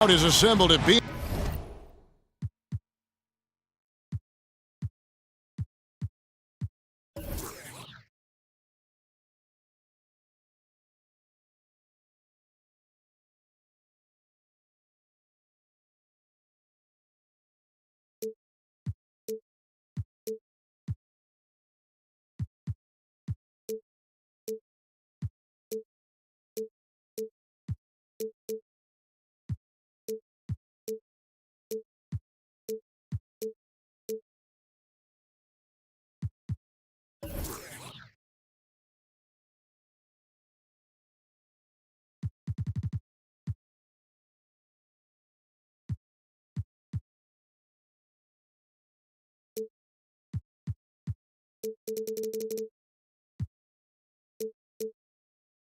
Is assembled at B.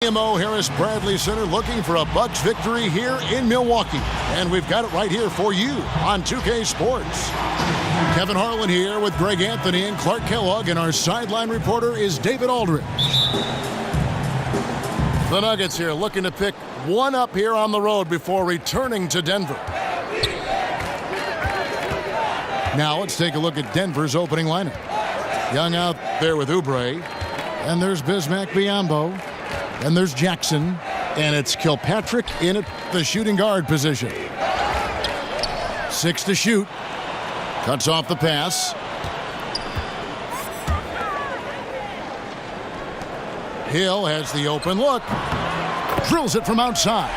DMO Harris Bradley Center looking for a Bucks victory here in Milwaukee. And we've got it right here for you on 2K Sports. Kevin Harlan here with Greg Anthony and Clark Kellogg, and our sideline reporter is David Aldridge. The Nuggets here looking to pick one up here on the road before returning to Denver. Now let's take a look at Denver's opening lineup. Young out there with Oubre, and there's Bismack Biyombo, and there's Jackson, and it's Kilpatrick in at the shooting guard position. 6 to shoot. Cuts off the pass. Hill has the open look. Drills it from outside.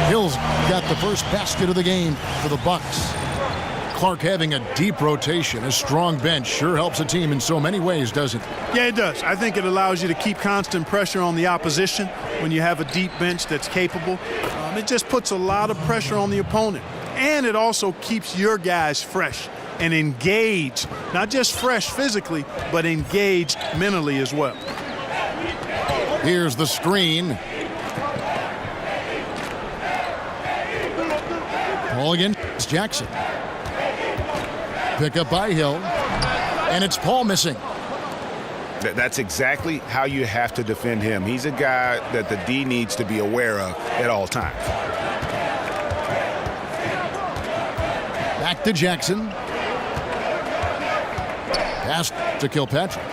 Hill's got the first basket of the game for the Bucks. Clark having a deep rotation, a strong bench, sure helps a team in so many ways, doesn't it? Yeah, it does. I think it allows you to keep constant pressure on the opposition when you have a deep bench that's capable. It just puts a lot of pressure on the opponent. And it also keeps your guys fresh and engaged. Not just fresh physically, but engaged mentally as well. Here's the screen. Ball against Jackson. Pick up by Hill, and it's Paul missing. That's exactly how you have to defend him. He's a guy that the D needs to be aware of at all times. Back to Jackson. Pass to Kilpatrick.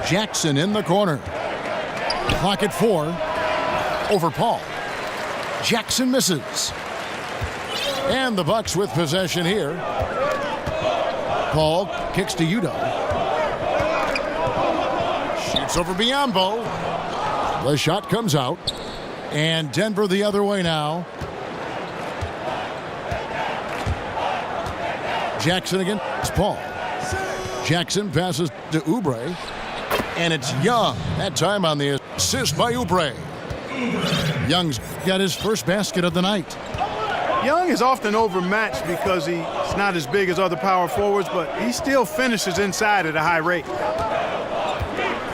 Jackson in the corner. Clock at 4. Over Paul. Jackson misses. And the Bucks with possession here. Paul kicks to Udo. Shoots over Biyombo. The shot comes out. And Denver the other way now. Jackson against Paul. Jackson passes to Oubre. And it's Young. That time on the assist by Oubre. Young's got his first basket of the night. Young is often overmatched because he's not as big as other power forwards, but he still finishes inside at a high rate.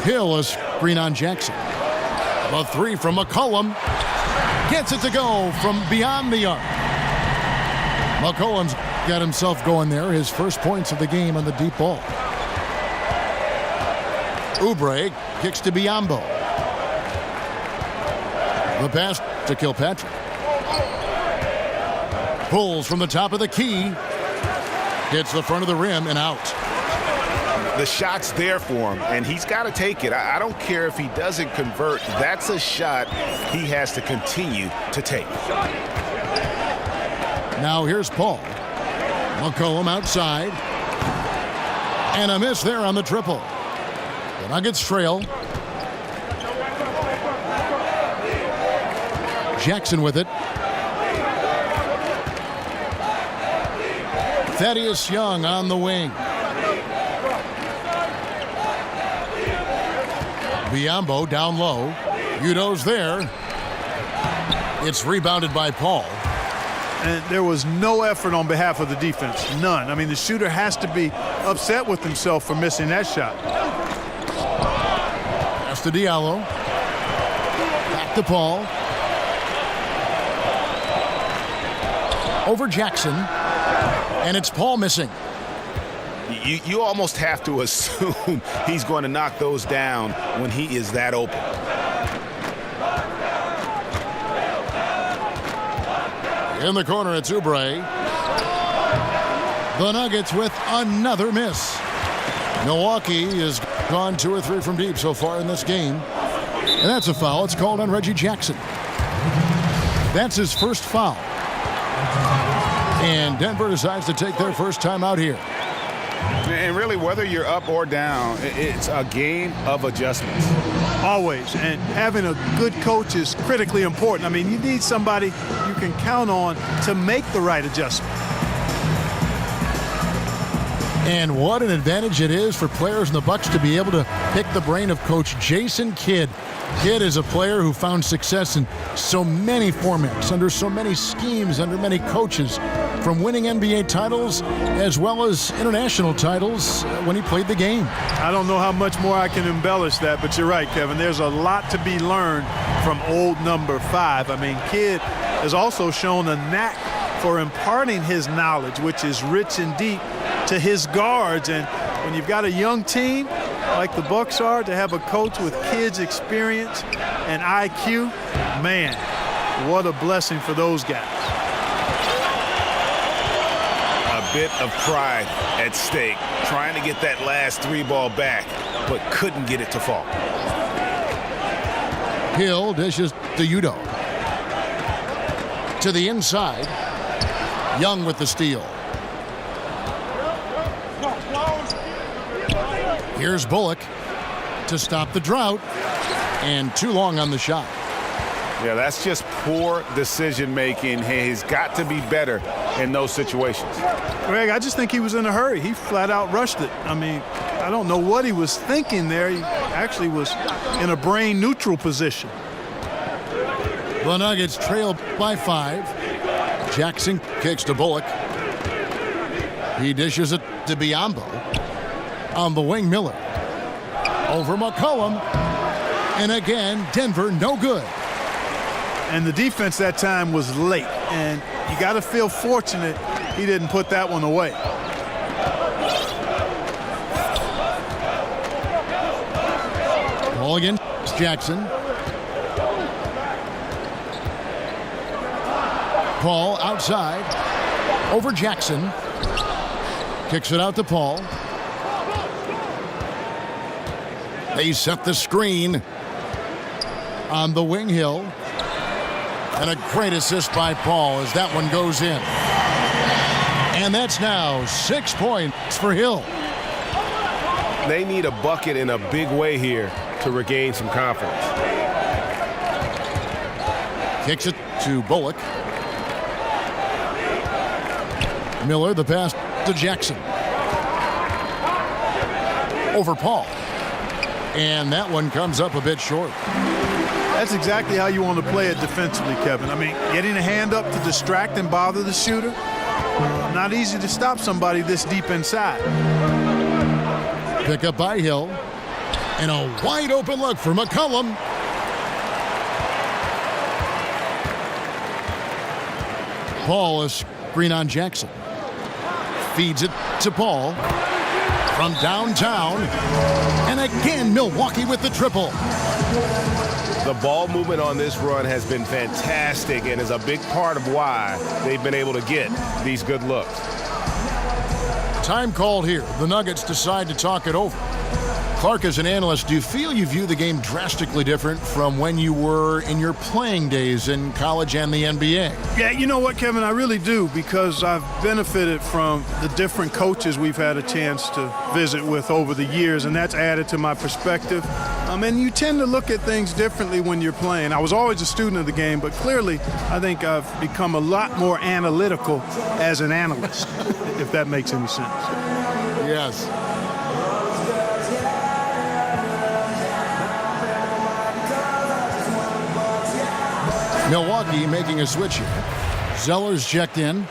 Hill a screen on Jackson. A 3 from McCollum. Gets it to go from beyond the arc. McCollum's got himself going there. His first points of the game on the deep ball. Oubre kicks to Biyombo. The pass to Kilpatrick. Pulls from the top of the key. Hits the front of the rim and out. The shot's there for him, and he's got to take it. I don't care if he doesn't convert. That's a shot he has to continue to take. Now here's Paul. McCollum outside. And a miss there on the triple. The Nuggets trail. Jackson with it. Thaddeus Young on the wing. Biyombo down low. Udo's there. It's rebounded by Paul. And there was no effort on behalf of the defense. None. I mean, the shooter has to be upset with himself for missing that shot. Pass to Diallo. Back to Paul. Over Jackson. And it's Paul missing. You almost have to assume he's going to knock those down when he is that open. In the corner, it's Oubre. The Nuggets with another miss. Milwaukee has gone 2 or 3 from deep so far in this game. And that's a foul. It's called on Reggie Jackson. That's his first foul. And Denver decides to take their first time out here. And really, whether you're up or down, it's a game of adjustments. Always. And having a good coach is critically important. I mean, you need somebody you can count on to make the right adjustment. And what an advantage it is for players in the Bucks to be able to pick the brain of Coach Jason Kidd. Kidd is a player who found success in so many formats, under so many schemes, under many coaches, from winning NBA titles as well as international titles when he played the game. I don't know how much more I can embellish that, but you're right, Kevin. There's a lot to be learned from old number 5. I mean, Kidd has also shown a knack for imparting his knowledge, which is rich and deep, to his guards. And when you've got a young team like the Bucks are, to have a coach with Kidd's experience and IQ, man, what a blessing for those guys. A bit of pride at stake, trying to get that last 3 ball back, but couldn't get it to fall. Hill dishes to Udo. To the inside. Young with the steal. Here's Bullock to stop the drought, and too long on the shot. Yeah, that's just poor decision making. He's got to be better in those situations. Greg, I just think he was in a hurry. He flat out rushed it. I mean, I don't know what he was thinking there. He actually was in a brain neutral position. The Nuggets trail by 5. Jackson kicks to Bullock. He dishes it to Biyombo. On the wing, Miller. Over McCollum. And again, Denver no good. And the defense that time was late. And you got to feel fortunate he didn't put that one away. Ball against Jackson. Paul outside. Over Jackson. Kicks it out to Paul. They set the screen on the wing, Hill. And a great assist by Paul as that one goes in. And that's now 6 points for Hill. They need a bucket in a big way here to regain some confidence. Kicks it to Bullock. Miller, the pass to Jackson. Over Paul. And that one comes up a bit short. That's exactly how you want to play it defensively, Kevin. I mean, getting a hand up to distract and bother the shooter. Not easy to stop somebody this deep inside. Pick up by Hill. And a wide open look for McCollum. Paul is screen on Jackson. Feeds it to Paul. From downtown. And again, Milwaukee with the triple. The ball movement on this run has been fantastic and is a big part of why they've been able to get these good looks. Time called here. The Nuggets decide to talk it over. Clark, as an analyst, do you feel you view the game drastically different from when you were in your playing days in college and the NBA? Yeah, you know what, Kevin, I really do, because I've benefited from the different coaches we've had a chance to visit with over the years, and that's added to my perspective. And you tend to look at things differently when you're playing. I was always a student of the game, but clearly I think I've become a lot more analytical as an analyst, if that makes any sense. Yes. Milwaukee making a switch here. Zeller's checked in.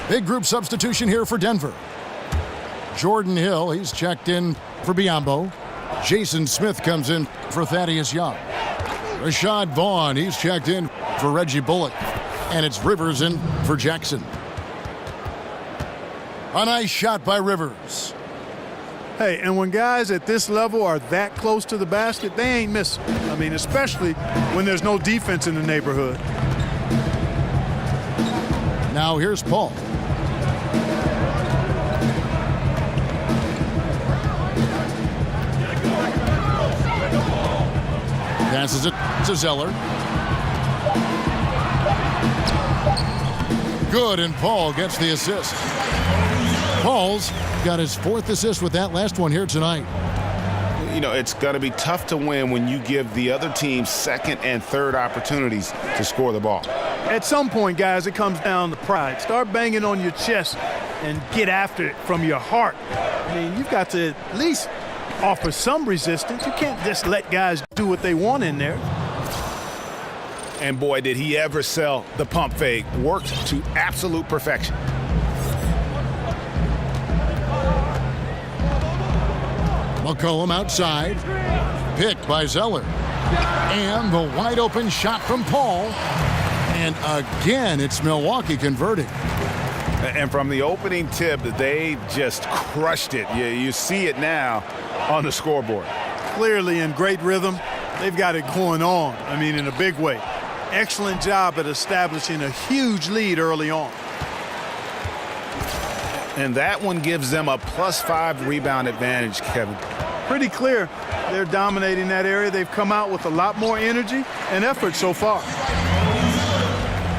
Big group substitution here for Denver. Jordan Hill, he's checked in for Biyombo. Jason Smith comes in for Thaddeus Young. Rashad Vaughn, he's checked in for Reggie Bullock. And it's Rivers in for Jackson. A nice shot by Rivers. Hey, and when guys at this level are that close to the basket, they ain't missing. I mean, especially when there's no defense in the neighborhood. Now here's Paul. Passes it to Zeller. Good, and Paul gets the assist. Paul's got his 4th assist with that last one here tonight. You know, it's going to be tough to win when you give the other team 2nd and 3rd opportunities to score the ball. At some point, guys, it comes down to pride. Start banging on your chest and get after it from your heart. I mean, you've got to at least offer some resistance. You can't just let guys do what they want in there. And boy, did he ever sell the pump fake. Worked to absolute perfection. McCollum outside. Picked by Zeller. And the wide open shot from Paul. And again, it's Milwaukee converting. And from the opening tip, they just crushed it. You see it now on the scoreboard. Clearly in great rhythm. They've got it going on. I mean, in a big way. Excellent job at establishing a huge lead early on. And that one gives them a +5 rebound advantage, Kevin. Pretty clear they're dominating that area. They've come out with a lot more energy and effort so far.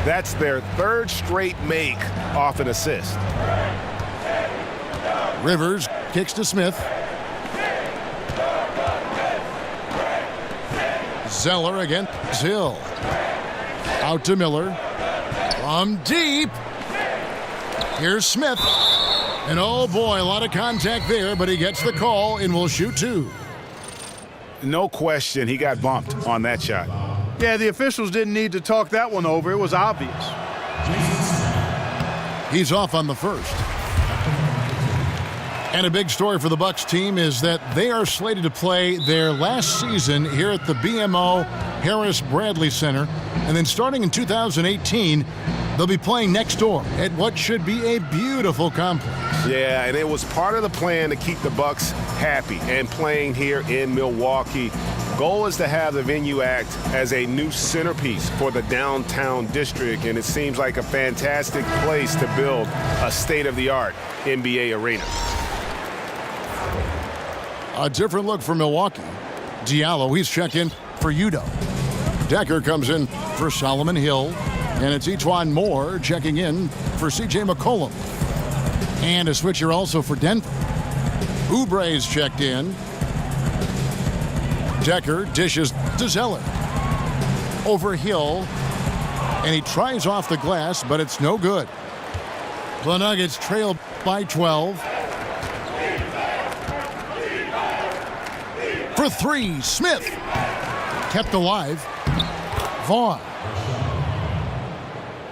That's their 3rd straight make off an assist. Rivers kicks to Smith. Zeller against Hill. Out to Miller. From deep. Here's Smith. And oh boy, a lot of contact there, but he gets the call and will shoot 2. No question, he got bumped on that shot. Yeah, the officials didn't need to talk that one over. It was obvious. He's off on the first. And a big story for the Bucks team is that they are slated to play their last season here at the BMO Harris Bradley Center. And then starting in 2018, they'll be playing next door at what should be a beautiful complex. Yeah, and it was part of the plan to keep the Bucks happy and playing here in Milwaukee. Goal is to have the venue act as a new centerpiece for the downtown district, and it seems like a fantastic place to build a state-of-the-art NBA arena. A different look for Milwaukee. Diallo, he's checked in for Udo. Decker comes in for Solomon Hill. And it's Etuan Moore checking in for C.J. McCollum. And a switcher also for Denver. Oubre's checked in. Decker dishes to Zeller. Over Hill. And he tries off the glass, but it's no good. The Nuggets trail by 12. For 3, Smith. Kept alive. Vaughn.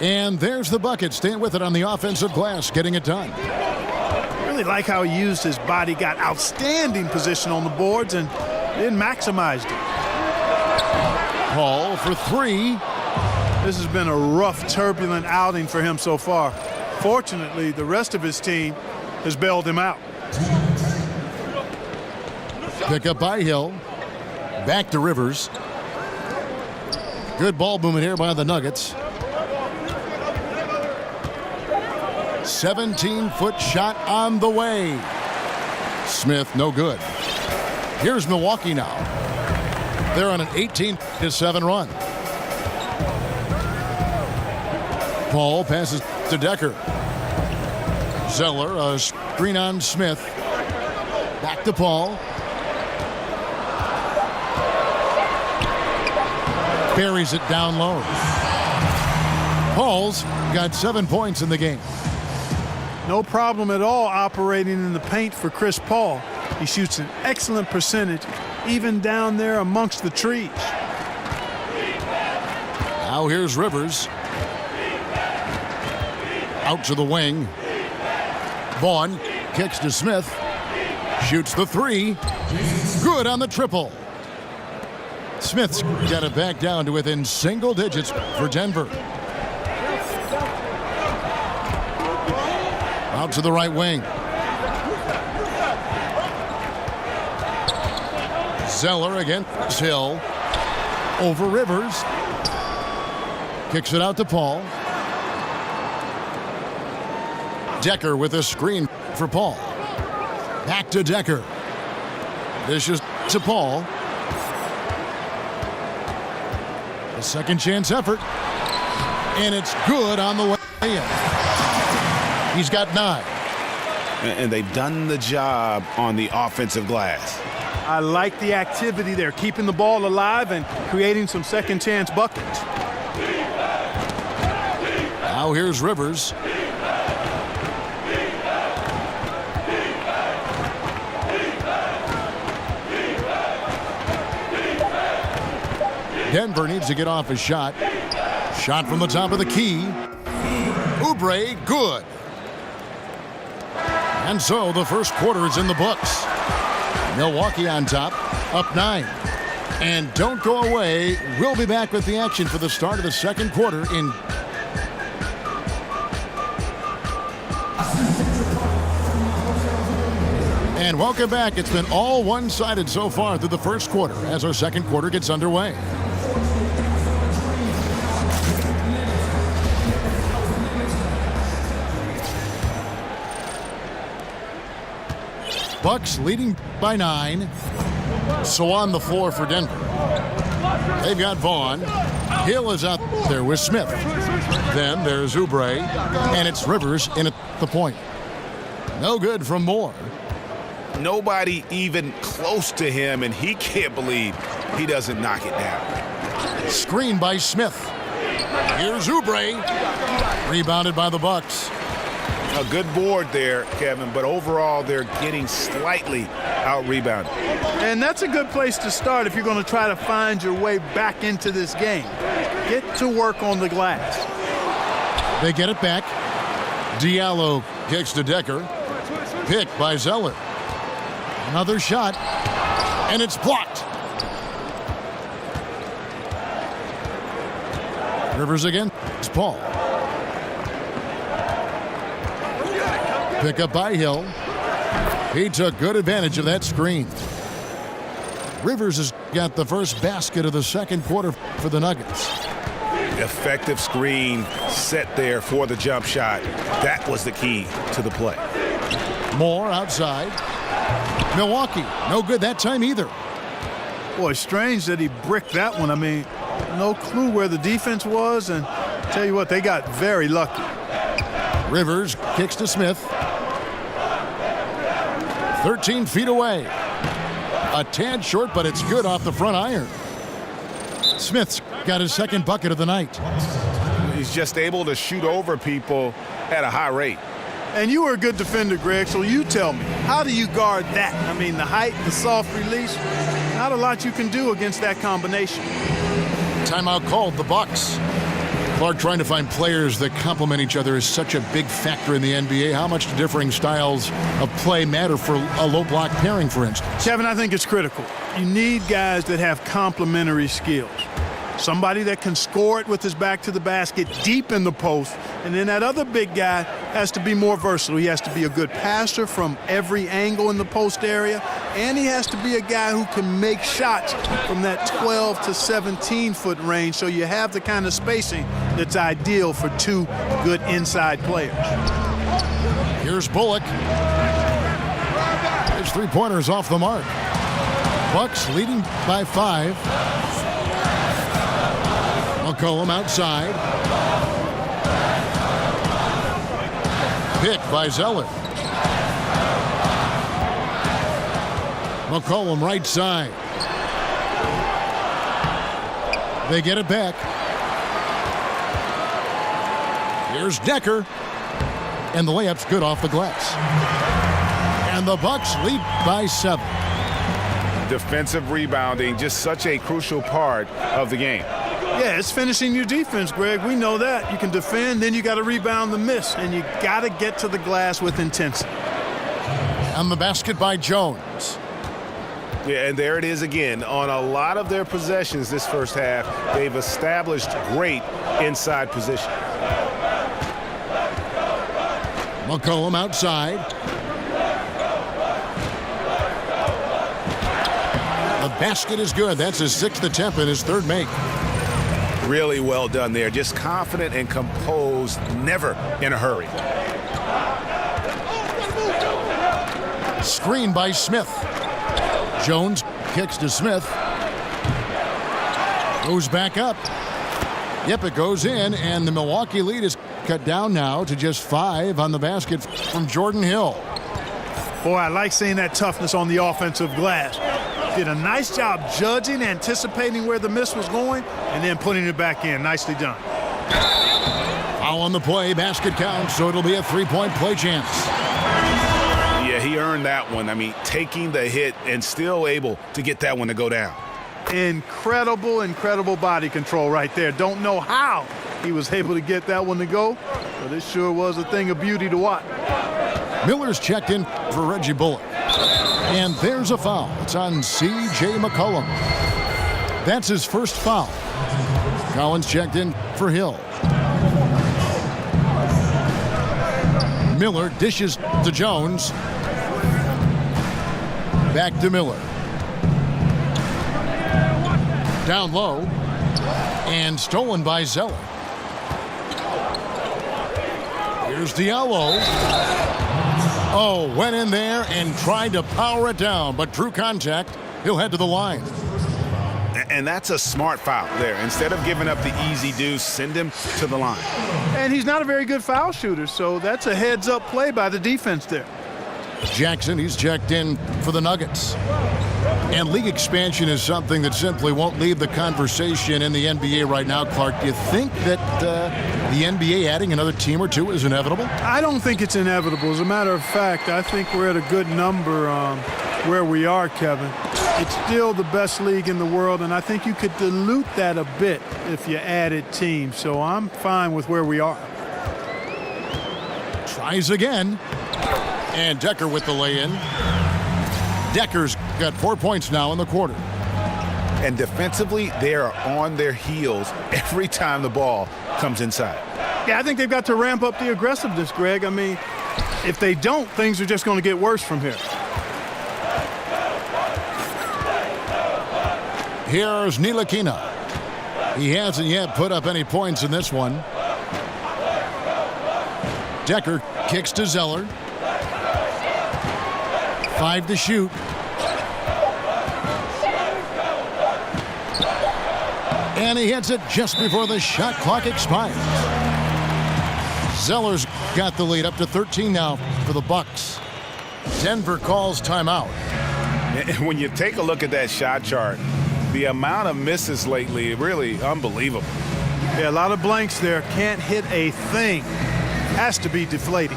And there's the bucket. Staying with it on the offensive glass, getting it done. Really like how he used his body, got outstanding position on the boards, and then maximized it. Paul for 3. This has been a rough, turbulent outing for him so far. Fortunately, the rest of his team has bailed him out. Pick up by Hill. Back to Rivers. Good ball movement here by the Nuggets. 17-foot shot on the way. Smith, no good. Here's Milwaukee now. They're on an 18-7 run. Paul passes to Decker. Zeller, a screen on Smith. Back to Paul. Buries it down low. Paul's got 7 points in the game. No problem at all operating in the paint for Chris Paul. He shoots an excellent percentage, even down there amongst the trees. Now here's Rivers. Out to the wing. Vaughn kicks to Smith. Shoots the 3. Good on the triple. Smith's got it back down to within single digits for Denver. Out to the right wing. Zeller against Hill. Over Rivers. Kicks it out to Paul. Decker with a screen for Paul. Back to Decker. Dishes to Paul. A second chance effort. And it's good on the way in. He's got 9. And they've done the job on the offensive glass. I like the activity there, keeping the ball alive and creating some second chance buckets. Now here's Rivers. Denver needs to get off a shot. Shot from the top of the key. Oubre, good. And so the first quarter is in the books. Milwaukee on top, up 9. And don't go away. We'll be back with the action for the start of the second quarter in. And welcome back. It's been all one-sided so far through the first quarter as our second quarter gets underway. Bucks leading by 9. So on the floor for Denver. They've got Vaughn. Hill is out there with Smith. Then there's Oubre. And it's Rivers in at the point. No good from Moore. Nobody even close to him, and he can't believe he doesn't knock it down. Screen by Smith. Here's Oubre. Rebounded by the Bucks. A good board there, Kevin, but overall they're getting slightly out-rebounded. And that's a good place to start if you're going to try to find your way back into this game. Get to work on the glass. They get it back. Diallo kicks to Decker. Picked by Zeller. Another shot, and it's blocked. Rivers again. It's Paul. Pick up by Hill. He took good advantage of that screen. Rivers has got the first basket of the second quarter for the Nuggets. Effective screen set there for the jump shot. That was the key to the play. Moore outside. Milwaukee, no good that time either. Boy, strange that he bricked that one. I mean, no clue where the defense was, and tell you what, they got very lucky. Rivers kicks to Smith. 13 feet away. A tad short, but it's good off the front iron. Smith's got his second bucket of the night. He's just able to shoot over people at a high rate. And you were a good defender, Greg, so you tell me, how do you guard that? I mean, the height, the soft release, not a lot you can do against that combination. Timeout called, the Bucks. Clark trying to find players that complement each other is such a big factor in the NBA. How much do differing styles of play matter for a low block pairing, for instance? Kevin, I think it's critical. You need guys that have complementary skills. Somebody that can score it with his back to the basket deep in the post. And then that other big guy has to be more versatile. He has to be a good passer from every angle in the post area. And he has to be a guy who can make shots from that 12 to 17-foot range. So you have the kind of spacing that's ideal for two good inside players. Here's Bullock. His three-pointer's off the mark. Bucks leading by 5. McCollum outside. Picked by Zeller. McCollum right side. They get it back. Here's Decker. And the layup's good off the glass. And the Bucks lead by 7. Defensive rebounding, just such a crucial part of the game. Yeah, it's finishing your defense, Greg. We know that. You can defend, then you got to rebound the miss, and you got to get to the glass with intensity. And the basket by Jones. Yeah, and there it is again. On a lot of their possessions this first half, they've established great inside position. McCollum outside. The basket is good. That's his 6th attempt and his 3rd make. Really well done there. Just confident and composed, never in a hurry. Screen by Smith. Jones kicks to Smith. Goes back up. Yep, it goes in, and the Milwaukee lead is cut down now to just 5 on the basket from Jordan Hill. Boy, I like seeing that toughness on the offensive glass. Did a nice job judging, anticipating where the miss was going, and then putting it back in. Nicely done. Foul on the play, basket counts, so it'll be a 3-point play chance. Yeah, he earned that one. I mean, taking the hit and still able to get that one to go down. Incredible, incredible body control right there. Don't know how he was able to get that one to go, but it sure was a thing of beauty to watch. Miller's checked in for Reggie Bullock. And there's a foul. It's on C.J. McCollum. That's his first foul. Collins checked in for Hill. Miller dishes to Jones. Back to Miller. Down low. And stolen by Zeller. Here's Diallo. Oh, went in there and tried to power it down, but drew contact. He'll head to the line. And that's a smart foul there. Instead of giving up the easy deuce, send him to the line. And he's not a very good foul shooter, so that's a heads-up play by the defense there. Jackson, he's checked in for the Nuggets. And league expansion is something that simply won't leave the conversation in the NBA right now, Clark. Do you think that the NBA adding another team or two is inevitable? I don't think it's inevitable. As a matter of fact, I think we're at a good number where we are, Kevin. It's still the best league in the world, and I think you could dilute that a bit if you added teams. So I'm fine with where we are. Tries again. And Decker with the lay-in. Decker's got 4 points now in the quarter. And defensively, they are on their heels every time the ball comes inside. Yeah, I think they've got to ramp up the aggressiveness, Greg. I mean, if they don't, things are just going to get worse from here. Here's Ntilikina. He hasn't yet put up any points in this one. Decker kicks to Zeller. 5 to shoot. And he hits it just before the shot clock expires. Zeller's got the lead up to 13 now for the Bucks. Denver calls timeout. And when you take a look at that shot chart, the amount of misses lately, really unbelievable. Yeah, a lot of blanks there. Can't hit a thing. Has to be deflating.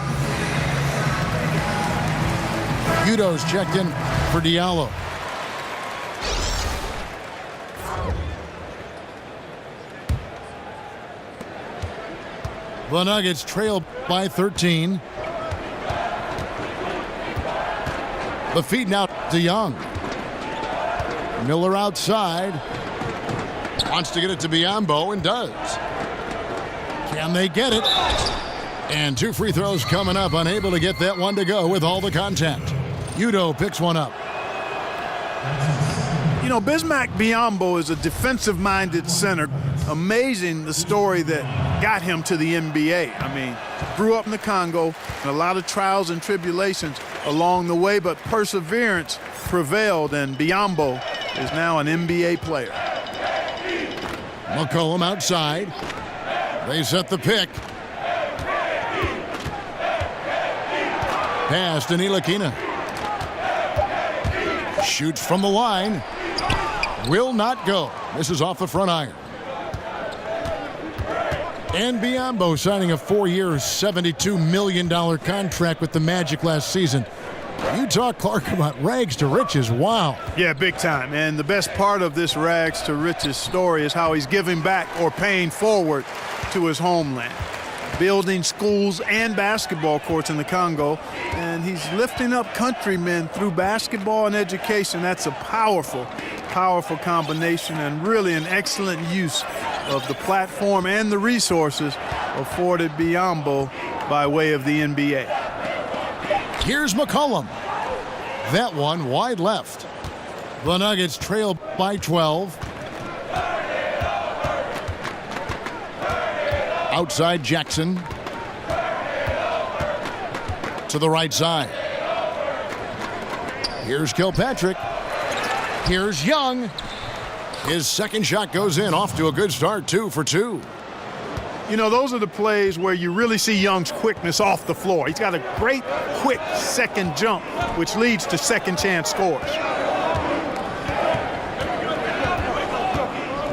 Udo's checked in for Diallo. The Nuggets trail by 13. The feed now to Young. Miller outside. Wants to get it to Biyombo and does. Can they get it? And 2 free throws coming up. Unable to get that one to go with all the contact. Udo picks one up. You know, Bismack Biyombo is a defensive-minded center. Amazing the story that got him to the NBA. I mean, grew up in the Congo, and a lot of trials and tribulations along the way, but perseverance prevailed, and Biyombo is now an NBA player. McCollum outside. They set the pick. Pass to Ntilikina. Shoots from the line. Will not go. This is off the front iron. And Biyombo signing a 4-year, $72 million contract with the Magic last season. You talk, Clark, about rags to riches. Wow. Yeah, big time. And the best part of this rags to riches story is how he's giving back or paying forward to his homeland. Building schools and basketball courts in the Congo, and he's lifting up countrymen through basketball and education. That's a powerful, powerful combination, and really an excellent use of the platform and the resources afforded Biyombo by way of the NBA. Here's McCollum. That one wide left. The Nuggets trail by 12. Outside Jackson. To the right side. Here's Kilpatrick. Here's Young. His second shot goes in, off to a good start, 2 for 2. You know, those are the plays where you really see Young's quickness off the floor. He's got a great, quick second jump, which leads to second chance scores.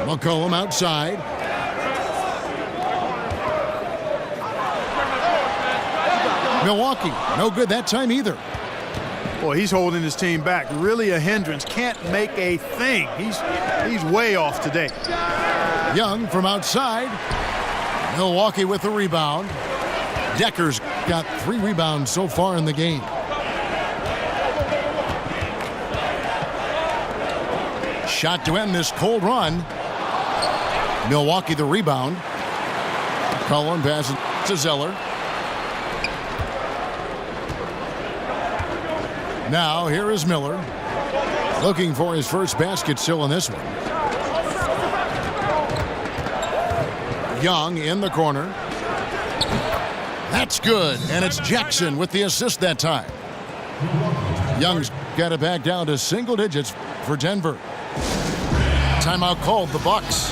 McCollum outside. Milwaukee, no good that time either. Boy, he's holding his team back. Really a hindrance. Can't make a thing. He's way off today. Young from outside. Milwaukee with the rebound. Decker's got 3 rebounds so far in the game. Shot to end this cold run. Milwaukee the rebound. Cullen passes to Zeller. Now here is Miller. Looking for his first basket still in this one. Young in the corner. That's good, and it's Jackson with the assist that time. Young's got it back down to single digits for Denver. Timeout called, the Bucks.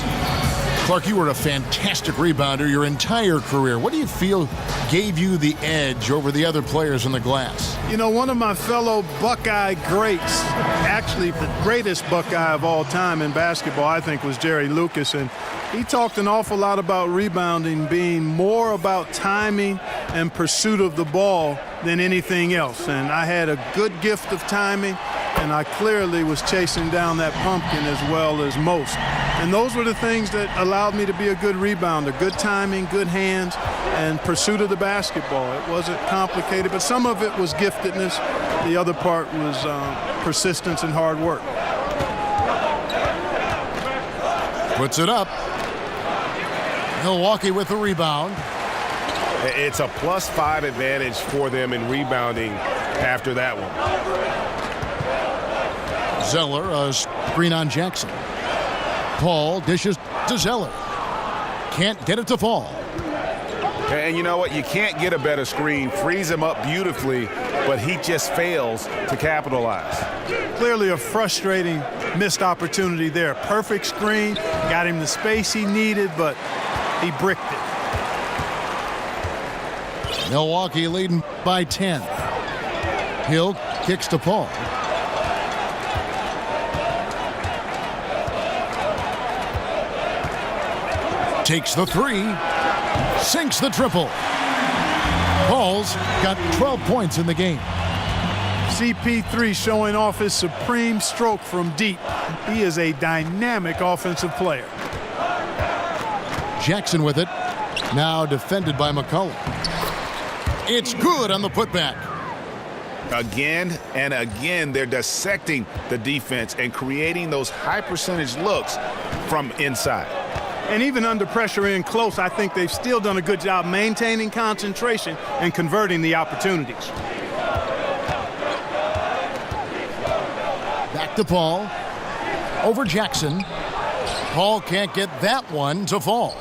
Clark, you were a fantastic rebounder your entire career. What do you feel gave you the edge over the other players in the glass? You know, one of my fellow Buckeye greats, actually the greatest Buckeye of all time in basketball, I think, was Jerry Lucas. And he talked an awful lot about rebounding being more about timing and pursuit of the ball than anything else. And I had a good gift of timing, and I clearly was chasing down that pumpkin as well as most. And those were the things that allowed me to be a good rebounder. Good timing, good hands, and pursuit of the basketball. It wasn't complicated, but some of it was giftedness. The other part was persistence and hard work. Puts it up. Milwaukee with the rebound. It's a +5 advantage for them in rebounding after that one. Zeller, a screen on Jackson. Paul dishes to Zeller. Can't get it to fall. And you know what? You can't get a better screen. Frees him up beautifully, but he just fails to capitalize. Clearly a frustrating missed opportunity there. Perfect screen, got him the space he needed, but he bricked it. Milwaukee leading by 10. Hill kicks to Paul. Takes the 3. Sinks the triple. Paul's got 12 points in the game. CP3 showing off his supreme stroke from deep. He is a dynamic offensive player. Jackson with it. Now defended by McCollum. It's good on the putback. Again and again, they're dissecting the defense and creating those high percentage looks from inside. And even under pressure in close, I think they've still done a good job maintaining concentration and converting the opportunities. Back to Paul. Over Jackson. Paul can't get that one to fall.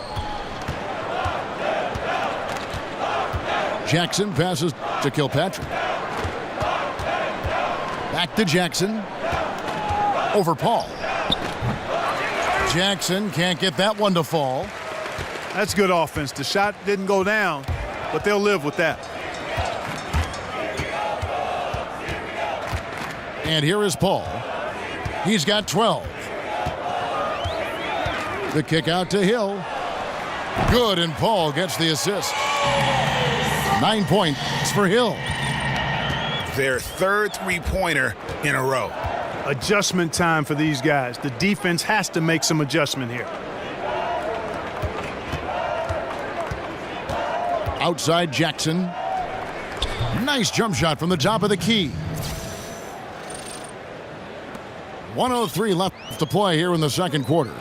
Jackson passes to Kilpatrick. Back to Jackson. Over Paul. Jackson can't get that one to fall. That's good offense. The shot didn't go down, but they'll live with that. And here is Paul. He's got 12. The kick out to Hill. Good, and Paul gets the assist. 9 points for Hill. Their third three-pointer in a row. Adjustment time for these guys. The defense has to make some adjustment here. Outside Jackson. Nice jump shot from the top of the key. 1:03 left to play here in the second quarter.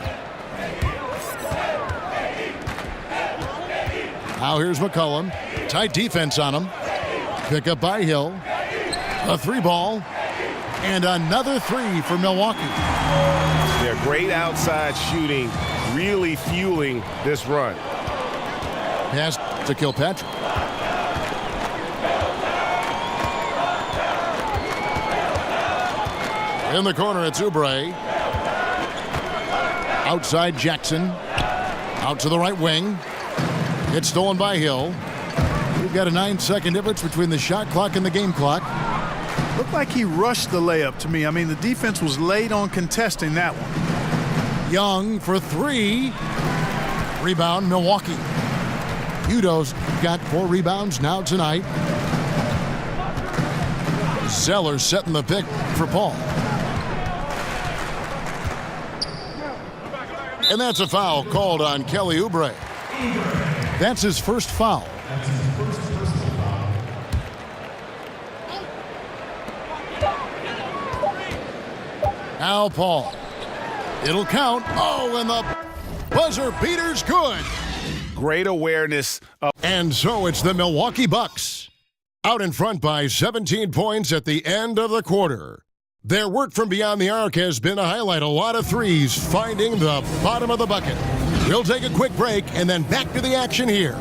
Now here's McCollum. Tight defense on him. Pick up by Hill. A 3-ball. And another 3 for Milwaukee. They're great outside shooting, really fueling this run. Pass to Kilpatrick. In the corner, it's Oubre. Outside Jackson. Out to the right wing. It's stolen by Hill. We've got a 9-second difference between the shot clock and the game clock. Looked like he rushed the layup to me. I mean, the defense was late on contesting that one. Young for 3. Rebound, Milwaukee. Udo's got 4 rebounds now tonight. Zeller setting the pick for Paul. And that's a foul called on Kelly Oubre. That's his first foul. Now Paul. It'll count. Oh, and the buzzer beater's good. Great awareness of. And so it's the Milwaukee Bucks out in front by 17 points at the end of the quarter. Their work from beyond the arc has been to highlight a lot of threes, finding the bottom of the bucket. We'll take a quick break and then back to the action here.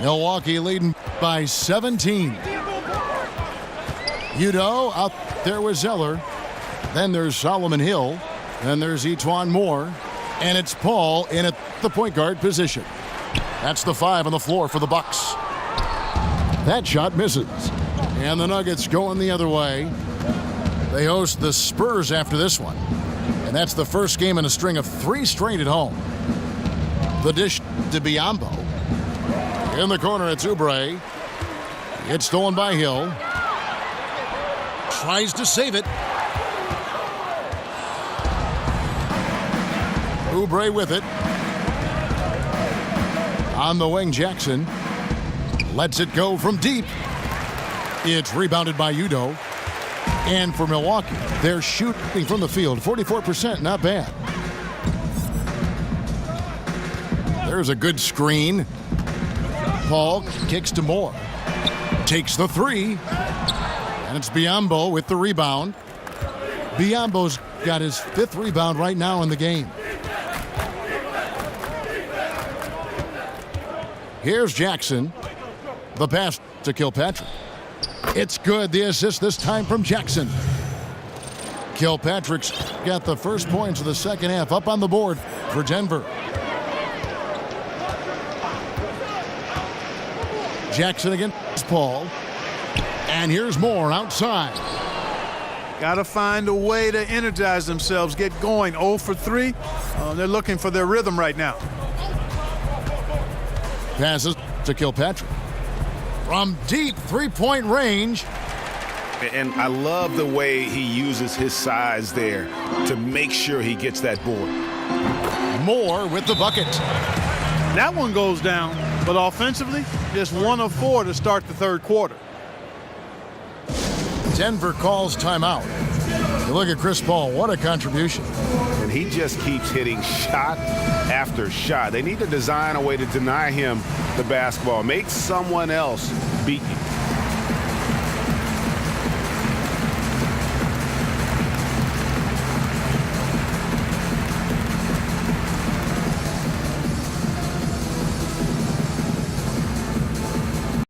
Milwaukee leading by 17. Udo out there with Zeller. Then there's Solomon Hill. Then there's Etuan Moore. And it's Paul in at the point guard position. That's the 5 on the floor for the Bucks. That shot misses. And the Nuggets going the other way. They host the Spurs after this one. And that's the first game in a string of 3 straight at home. The dish to Biyombo. In the corner, it's Oubre. It's stolen by Hill. Tries to save it. Oubre with it. On the wing, Jackson. Lets it go from deep. It's rebounded by Udo. And for Milwaukee, they're shooting from the field. 44%, not bad. There's a good screen. Paul kicks to Moore. Takes the 3. And it's Biyombo with the rebound. Biyombo's got his 5th rebound right now in the game. Here's Jackson. The pass to Kilpatrick. It's good. The assist this time from Jackson. Kilpatrick's got the first points of the second half up on the board for Denver. Jackson against Paul. And here's Moore outside. Got to find a way to energize themselves, get going. 0 for 3. They're looking for their rhythm right now. Passes to Kilpatrick. From deep 3-point range. And I love the way he uses his size there to make sure he gets that board. Moore with the bucket. That one goes down, but offensively, just 1 of 4 to start the third quarter. Denver calls timeout. You look at Chris Paul, what a contribution. And he just keeps hitting shot after shot. They need to design a way to deny him the basketball. Make someone else beat you.